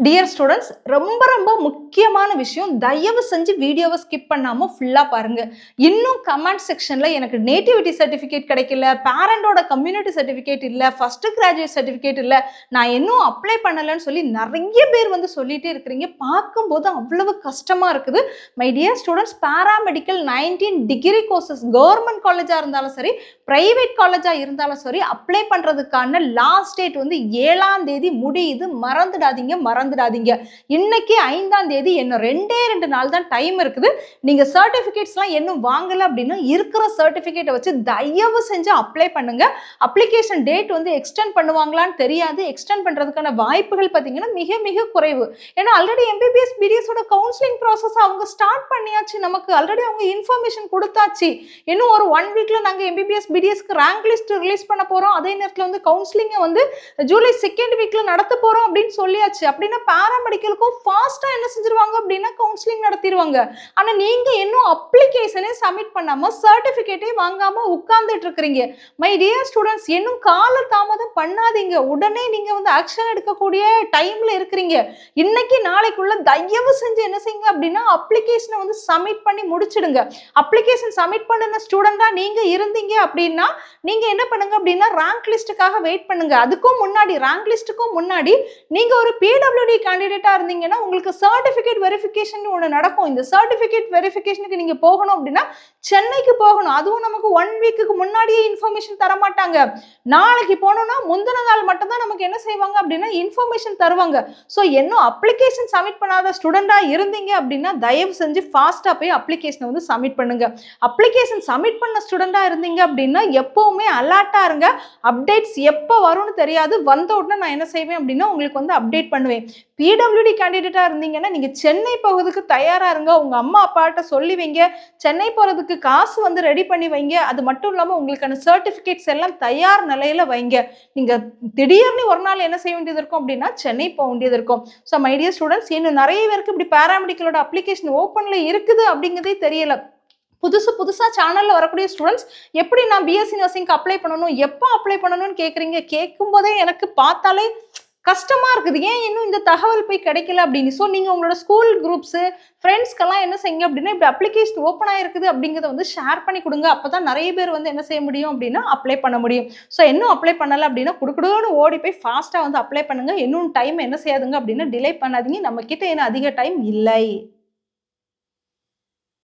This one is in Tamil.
டியர் ஸ்டூடெண்ட்ஸ், ரொம்ப முக்கியமான விஷயம். தயவு செஞ்சு வீடியோவை ஸ்கிப் பண்ணாம ஃபுல்லா பாருங்க. இன்னும் கமெண்ட் செக்ஷன்ல எனக்கு நேட்டிவிட்டி சர்டிஃபிகேட் கிடைக்கல, பேரண்டோட கம்யூனிட்டி சர்டிஃபிகேட் இல்ல, ஃபர்ஸ்ட் கிராஜுவேட் சர்டிஃபிகேட் இல்ல, நான் இன்னும் அப்ளை பண்ணலன்னு சொல்லி நிறைய பேர் வந்து சொல்லிட்டே இருக்கிறீங்க. பார்க்கும்போது அவ்வளவு கஷ்டமா இருக்குது. My dear students, paramedical 19 degree courses government காலேஜா இருந்தாலும் சரி, பிரைவேட் காலேஜா இருந்தாலும் சரி, அப்ளை பண்றதுக்கான லாஸ்ட் டேட் வந்து 7ஆம் தேதி முடியுது. மறந்துடாதீங்க. இன்னைக்கு 5ஆம் தேதி, இன்னும் 2 நாள் தான் டைம் இருக்குது. நீங்க சர்டிபிகேட்ஸ்லாம் இன்னும் வாங்கல அப்படின்னா இருக்கிற சர்டிபிகேட்டை வச்சு தயவு செஞ்சு அப்ளை பண்ணுங்க. அப்ளிகேஷன் டேட் வந்து எக்ஸ்டெண்ட் பண்ணுவாங்களான்னு தெரியாது. எக்ஸ்டெண்ட் பண்றதுக்கான வாய்ப்புகள் பார்த்தீங்கன்னா மிக குறைவு. ஏன்னா ஆல்ரெடி எம்பிபிஎஸ் பிடிஎஸோட கவுன்சிலிங் ப்ராசஸ் அவங்க ஸ்டார்ட் பண்ணியாச்சு. நமக்கு ஆல்ரெடி அவங்க இன்ஃபர்மேஷன் கொடுத்தாச்சு. இன்னும் ஒரு 1 வீக்ல நாங்க எம்பிபிஎஸ் பிடிஎஸ்க்கு ரேங்க் லிஸ்ட் ரிலீஸ் பண்ண போறோம். அதே நேரத்தில் வந்து கவுன்சிலிங்கை வந்து ஜூலை 2nd வீக்ல நடத்த போறோம் அப்படின்னு சொல்லியாச்சு. அப்படின்னா பாராமெடிக்கலுக்கும் ஃபாஸ்டா என்ன செஞ்சிருவாங்க அப்படின்னா கவுன்சிலிங் நடத்திடுவாங்க. ஆனா நீங்க இன்னும் அப்ளிகேஷனே சப்மிட் பண்ணாம சர்டிபிகேட்டே வாங்காம உட்கார்ந்துட்டு இருக்கிறீங்க. மை டியர் ஸ்டூடெண்ட்ஸ், இன்னும் கால தாமதம் பண்ணாதீங்க. உடனே நீங்க வந்து ஆக்ஷன் எடுக்கக்கூடிய டைம்ல இருக்கிறீங்க. இன்னைக்கு நாளைக்குள்ள தயவு செஞ்சு என்ன செய்யுங்க அப்படின்னா அப்ளிகேஷனை வந்து சப்மிட் பண்ணி முடிச்சிடுங்க. அப்ளிகேஷன் சப்மிட் பண்ணின ஸ்டூடெண்டா நீங்க இருந்தீங்க அப்படின்னா நீங்க என்ன பண்ணுங்க அப்படின்னா ரேங்க் லிஸ்ட்டுக்காக வெயிட் பண்ணுங்க. அதுக்கும் முன்னாடி, ரேங்க் லிஸ்ட்டுக்கும் முன்னாடி நீங்க ஒரு பிடபிள்யூடி கேண்டிடேட்டா இருந்தீங்கன்னா உங்களுக்கு சர்டிபிகேட் வெரிஃபிகேஷன் ஒன்று நடக்கும். இந்த சர்டிபிகேட் வெரிஃபிகேஷனுக்கு நீங்க போகணும் அப்படின்னா சென்னைக்கு போகணும். அதுவும் நமக்கு 1 வீக்குக்கு முன்னாடியே இன்ஃபர்மேஷன் தர மாட்டாங்க. நாளைக்கு போனோம்னா முந்தின நாள் மட்டும் தான் நமக்கு என்ன செய்வாங்க அப்படின்னா இன்ஃபர்மேஷன் தருவாங்க. ஸோ இன்னும் அப்ளிகேஷன் சப்மிட் பண்ணாத ஸ்டூடெண்டா இருந்தீங்க அப்படின்னா தயவு செஞ்சு ஃபாஸ்டா போய் அப்ளிகேஷனை வந்து சப்மிட் பண்ணுங்க. அப்ளிகேஷன் சப்மிட் பண்ண ஸ்டூடெண்டா இருந்தீங்க அப்படின்னா எப்பவுமே அலர்ட்டா இருங்க. அப்டேட்ஸ் எப்போ வரும்னு தெரியாது. வந்த உடனே நான் என்ன செய்வேன் அப்படின்னா உங்களுக்கு வந்து அப்டேட் பண்ணுவேன். பிடபிள்யூடி கேண்டிடேட்டா இருந்தீங்கன்னா நீங்க சென்னை போகிறதுக்கு தயாரா இருங்க. உங்க அம்மா அப்பாட்ட சொல்லி வைங்க. சென்னை போறதுக்கு காசு வந்து ரெடி பண்ணி வைங்க. அது மட்டும் இல்லாம உங்களுக்கான சர்டிபிகேட்ஸ் எல்லாம் தயார் நிலையில வைங்க. நீங்க திடீர்னு ஒரு நாள் என்ன செய்ய வேண்டியது இருக்கும் அப்படின்னா சென்னை போக வேண்டியது இருக்கும். ஸோ மை டியர் ஸ்டூடெண்ட்ஸ், இன்னும் நிறைய பேருக்கு இப்படி பாராமெடிக்கலோட அப்ளிகேஷன் ஓப்பன்ல இருக்குது அப்படிங்கிறதே தெரியல. புதுசா சேனல்ல வரக்கூடிய ஸ்டூடெண்ட்ஸ் எப்படி நான் பிஎஸ்சி நர்சிங்க்கு அப்ளை பண்ணணும், எப்போ அப்ளை பண்ணணும்னு கேட்குறீங்க. கேட்கும் போதே எனக்கு பார்த்தாலே கஷ்டமா இருக்குது. ஏன் இன்னும் இந்த தகவல் போய் கிடைக்கல அப்படின்னு. ஸோ நீங்க உங்களோட ஸ்கூல் குரூப்ஸ், ஃப்ரெண்ட்ஸ்க்கெல்லாம் என்ன செய்யுங்க அப்படின்னா இப்படி அப்ளிகேஷன் ஓப்பன் ஆயிருக்குது அப்படிங்கிறத வந்து ஷேர் பண்ணி கொடுங்க. அப்பதான் நிறைய பேர் வந்து என்ன செய்ய முடியும் அப்படின்னா அப்ளை பண்ண முடியும். ஸோ இன்னும் அப்ளை பண்ணல அப்படின்னா குடுக்குடுன்னு ஓடி போய் ஃபாஸ்டா வந்து அப்ளை பண்ணுங்க. இன்னும் டைம் என்ன செய்யாதுங்க அப்படின்னா டிலே பண்ணாதீங்க. நம்ம கிட்ட என்ன அதிக டைம் இல்லை.